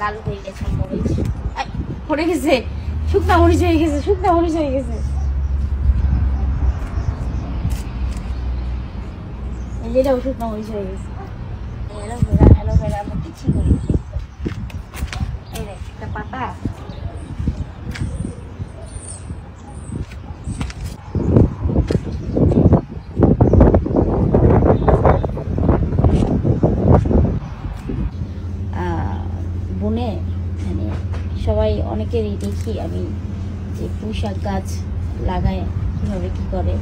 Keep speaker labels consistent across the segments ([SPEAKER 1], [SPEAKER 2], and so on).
[SPEAKER 1] লাল হয়ে গেছে মরিচ, পড়ে গেছে, শুকনা মরিচ হয়ে গেছে, শুকনা মরিচ হয়ে গেছে। এটাও শুকনা মরিচ হয়ে গেছে। অ্যালোভেরা অ্যালোভেরা আমরা কিছু করি, এই দেখ একটা পাতা। বনে মানে সবাই অনেকেরই দেখি আমি যে পুঁইশাক গাছ লাগায় কীভাবে কী করে,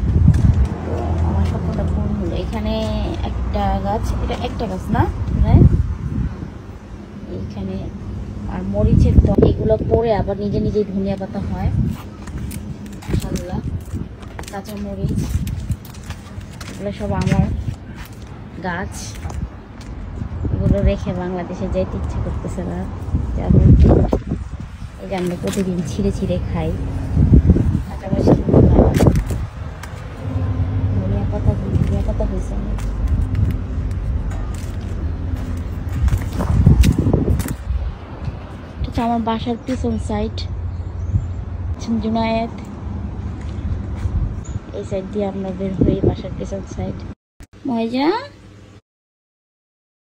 [SPEAKER 1] তো আমার স্বপ্নটা পূরণ হলো। এখানে একটা গাছ, এটা একটা গাছ না এইখানে, আর মরিচের তো এগুলো পরে আবার নিজে নিজেই ধনিয়া পাতা হয়। মাশাআল্লাহ, কাঁচা মরিচ এগুলো সব আমার গাছ। এগুলো রেখে বাংলাদেশে যেতে ইচ্ছে করতেছে না, যাবো। এই যে আমরা প্রতিদিন ছিঁড়ে ছিঁড়ে খাই। ধনিয়া পাতা হয়েছে অনেক। এটা আমার বাসার পিছন সাইড, জুনায়েদ। এই সাইড দিয়ে আমরা বের হই, বাসার পিছন সাইড। ময়জা